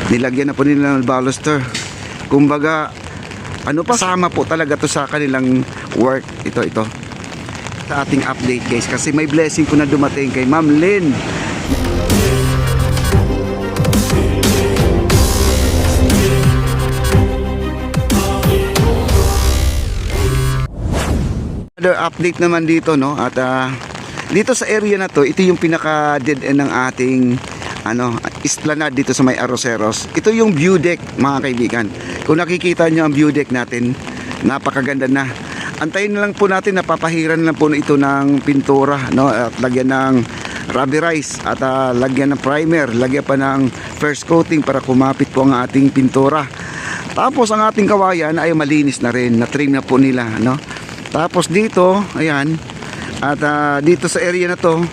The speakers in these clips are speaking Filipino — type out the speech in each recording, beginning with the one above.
Nilagyan na po nila ng baluster. Kumbaga, ano pa, sama po talaga to sa kanilang work. Ito. Sa ating update guys. Kasi may blessing po na dumating kay Ma'am Lynn. Another update naman dito, no? At dito sa area na to, ito yung pinaka dead end ng ating esplanade dito sa may Arroceros. Ito yung view deck, mga kaibigan. Kung nakikita nyo ang view deck natin, napakaganda na. Antayin na lang po natin, napapahiran lang po ito ng pintura, no? At lagyan ng rubberized at lagyan ng primer, lagyan pa ng first coating para kumapit po ang ating pintura. Tapos ang ating kawayan ay malinis na rin, na-trim na po nila, no? Tapos dito, ayan, at dito sa area na to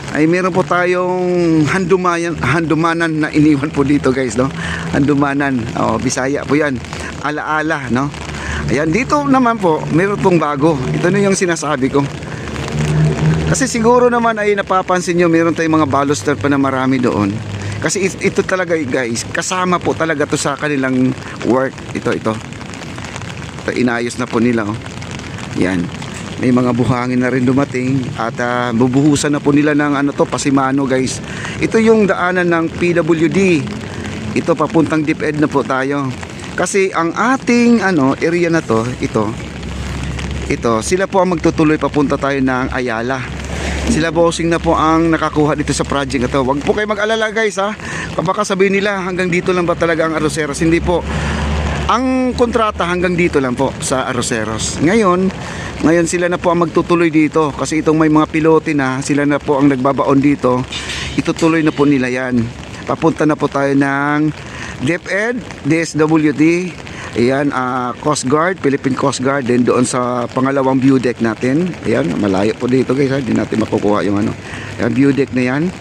ay meron po tayong handumanan na iniwan po dito guys, no? Handumanan, Bisaya po yan, alaala, no? Ayan, dito naman po meron pong bago. Ito na yung sinasabi ko. Kasi siguro naman ay napapansin nyo, meron tayong mga baluster pa na marami doon. Kasi ito talaga guys, kasama po talaga to sa kanilang work. Ito inayos na po nila, Yan. May mga buhangin na rin dumating at bubuhusan na po nila ng pasimano guys. Ito yung daanan ng PWD. Ito papuntang DepEd na po tayo. Kasi ang ating area na to, ito sila po ang magtutuloy papunta tayo ng Ayala. Sila bossing na po ang nakakuha dito sa project na to. Huwag po kayo mag-alala guys, baka sabihin nila hanggang dito lang ba talaga ang Arroceros. Hindi po. Ang kontrata hanggang dito lang po sa Arroceros. Ngayon sila na po ang magtutuloy dito. Kasi itong may mga pilote na, sila na po ang nagbabaon dito. Itutuloy na po nila yan. Papunta na po tayo ng DepEd, DSWD, ayan, Coast Guard, Philippine Coast Guard. Then doon sa pangalawang view deck natin. Ayan, malayo po dito guys, hindi natin makukuha yung ayan, view deck na yan.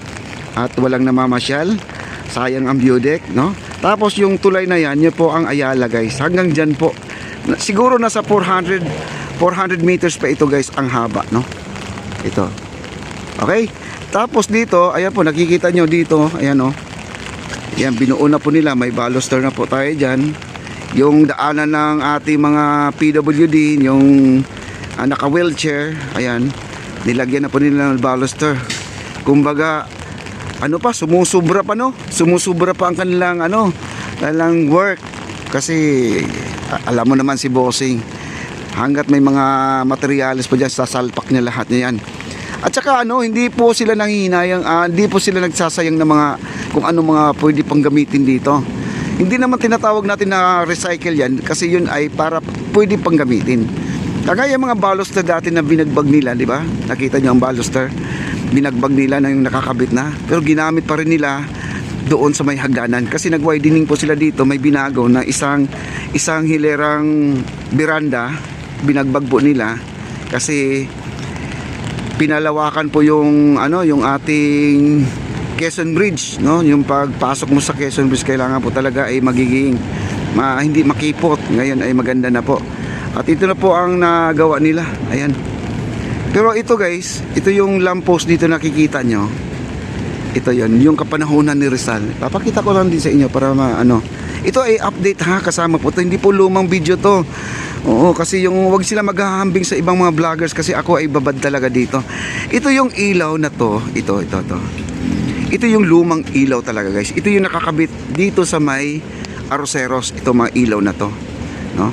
At walang namamasyal. Sayang ang view deck, no? Tapos yung tulay na yan, yun po ang Ayala guys. Hanggang dyan po. Siguro nasa 400 meters pa ito guys, ang haba, no? Ito. Okay? Tapos dito, ayan po, nakikita nyo dito, ayan Ayan, binuo na po nila. May baluster na po tayo dyan. Yung daanan ng ating mga PWD, yung naka-wheelchair, ayan, nilagyan na po nila ng baluster. Kumbaga, sumusubra pa, no? Sumusubra pa ang kanilang work. Kasi alam mo naman si bossing, hanggat may mga materyales pa dyan, sasalpak niya lahat niya yan. At saka hindi po sila nanghihinayang, hindi po sila nagsasayang ng mga kung ano mga pwede pang gamitin dito. Hindi naman tinatawag natin na recycle yan, kasi yun ay para pwede pang gamitin. Kagaya mga baluster dati na binagbag nila, di ba? Nakita nyo ang baluster, binagbag nila na yung nakakabit na, pero ginamit pa rin nila doon sa may hagdanan. Kasi nag-widening po sila dito, may binago na isang hilerang beranda, binagbag po nila kasi pinalawakan po yung yung ating Quezon Bridge, no? Yung pagpasok mo sa Quezon Bridge, kailangan po talaga ay magiging hindi makipot. Ngayon ay maganda na po. At ito na po ang nagawa nila. Ayan. Pero ito guys, ito yung lamppost dito nakikita nyo. Ito yon, yung kapanahunan ni Rizal. Papakita ko lang din sa inyo para ito ay update kasama po ito. Hindi po lumang video to. Oo, kasi wag sila maghahambing sa ibang mga vloggers, kasi ako ay babad talaga dito. Ito yung ilaw na to. Ito yung lumang ilaw talaga guys. Ito yung nakakabit dito sa may Arroceros. Ito mga ilaw na to, no?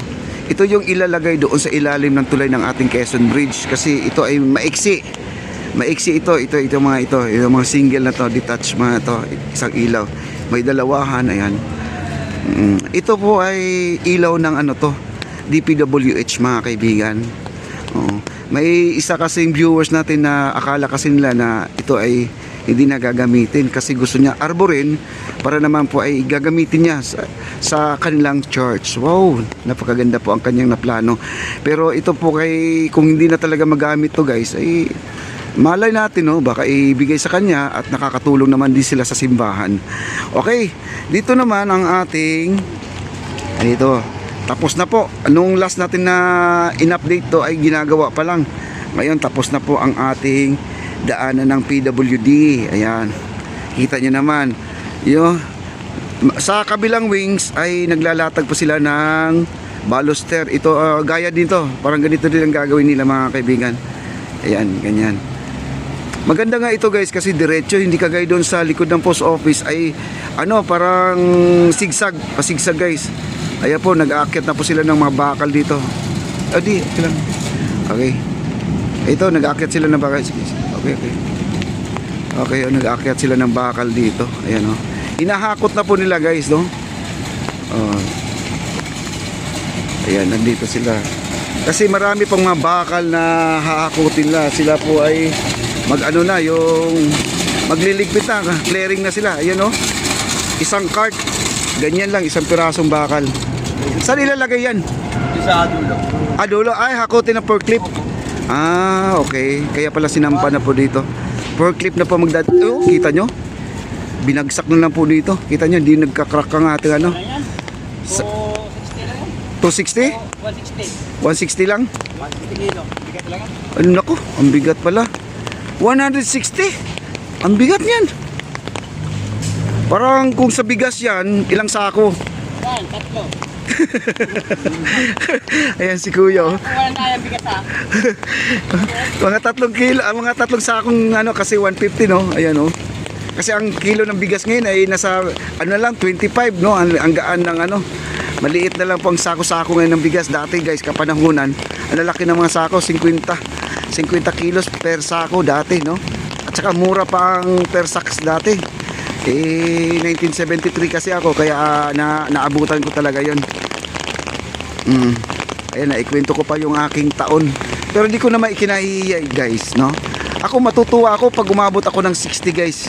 Ito yung ilalagay doon sa ilalim ng tulay ng ating Quezon Bridge, kasi ito ay maiksi ito mga single na to, detached mga to, isang ilaw, may dalawahan, ayan. Ito po ay ilaw ng DPWH mga kaibigan. May isa kasing viewers natin na akala kasi nila na ito ay hindi na gagamitin, kasi gusto niya arborin para naman po ay gagamitin niya sa kanilang church. Wow, napakaganda po ang kanyang naplano. Pero ito po kung hindi na talaga magamit to guys, ay malay natin, baka ibigay sa kanya at nakakatulong naman din sila sa simbahan. Okay, dito naman ang ating tapos na po. Anong last natin na in-update to ay ginagawa pa lang. Ngayon tapos na po ang ating daanan ng PWD. Ayan, kita nyo naman Sa kabilang wings ay naglalatag pa sila ng baluster. Ito gaya dito, parang ganito din ang gagawin nila mga kaibigan. Ayan, ganyan. Maganda nga ito guys kasi diretso, hindi kagaya doon sa likod ng post office ay ano, parang sigsag, pasigsag guys. Ayan po, nag-aakyat na po sila ng mga bakal dito. Di, okay lang. Okay. Ito, nag-aakyat sila ng bakal. Okay, okay. Okay, nag-aakyat sila ng bakal dito. Ayan o. Hinahakot na po nila guys, no? Ayan, nandito sila. Kasi marami pang mga bakal na hahakutin na. Sila po ay mag-ano na, yung magliligpit na, clearing na sila. Ayan o. Isang cart. Ganyan lang, isang pirasong bakal. Saan ilalagay yan? Sa dulo. Dulo? Ay, hakutin na forklift. Okay. Kaya pala sinampa na po dito. Forklift na po kita nyo? Binagsak na lang po dito. Kita nyo, hindi nagka-crack ang ating ano. 260? 160 lang? 160 kilo. Bigat lang. Ano nako, ang bigat pala. 160? Ang bigat niyan. Parang kung sa bigas yan, ilang sako? 3. Ayan si Kuya. Walang kaya bigat ha. Mga 3 kilo, mga 3 sakong ano kasi 150 no. Ayan oh. Kasi ang kilo ng bigas ngayon ay nasa ano lang 25 no. Ang gaan ng ano. Maliit na lang po ang sako-sako ngayon ng bigas. Dati guys, kapanahunan, ang lalaki ng mga sako 50 kilos per sako dati no. At saka mura pa ang per sacks dati. 1973 kasi ako kaya naabutan ko talaga 'yon. Ayan, naikwento ko pa yung aking taon. Pero hindi ko na maikinahiya guys, no? Ako matutuwa ako pag umabot ako ng 60 guys.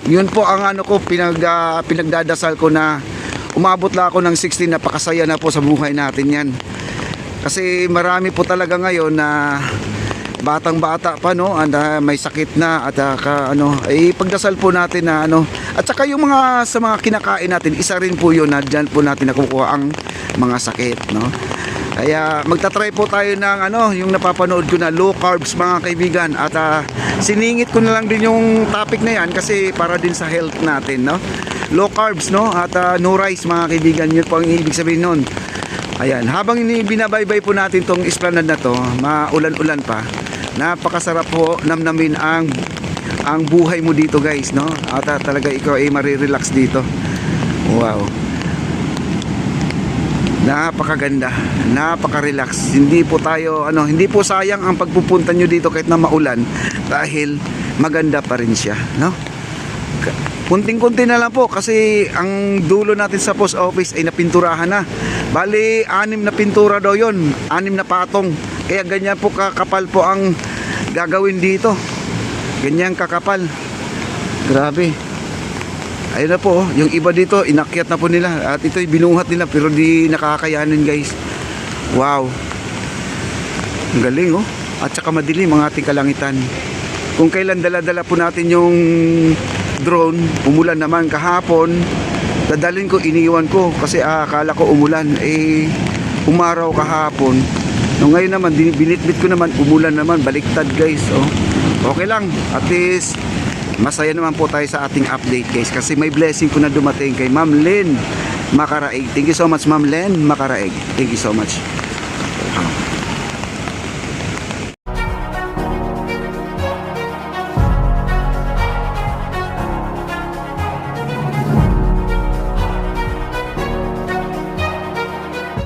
Yun po ang ano ko, pinagdadasal ko na umabot lang ako ng 60. Napakasaya na po sa buhay natin yan. Kasi marami po talaga ngayon na batang-bata pa no, may sakit na at pagdasal po natin na ano. At saka yung mga sa mga kinakain natin, isa rin po yun na dyan po natin nakukuha ang mga sakit no. Kaya magta-try po tayo ng ano, yung napapanood ko na low carbs mga kaibigan. At siningit ko na lang din yung topic na yan kasi para din sa health natin no. Low carbs no at no rice mga kaibigan, yun po ang ibig sabihin nun. Ayan, habang binabaybay po natin tong esplanade na to, maulan-ulan pa. Napakasarap po namnamin ang buhay mo dito guys no. At talaga ikaw ay marirelax dito. Wow. Napakaganda, napaka-relax. Hindi po sayang ang pagpupunta nyo dito kahit na maulan dahil maganda pa rin siya, no? Kunting-kunti na lang po kasi ang dulo natin sa post office ay napinturahan na. Bali, 6 na pintura daw 'yon, 6 na patong. Kaya ganyan po kakapal po ang gagawin dito. Ganyan kakapal. Grabe. Ayun na po, yung iba dito inakyat na po nila at ito'y binuhat nila pero di nakakayanin guys. Wow. Ang galing oh. At saka madilim ang ating kalangitan. Kung kailan dala-dala po natin yung drone, umulan naman kahapon. Dadalhin ko, iniiwan ko kasi akala ko umulan, umaraw kahapon. No, ngayon naman binitbit ko naman, umulan naman, baliktad guys oh. Okay lang, at least masaya naman po tayo sa ating update guys kasi may blessing po na dumating kay Ma'am Len Macaraig. Thank you so much Ma'am Len Macaraig. Thank you so much.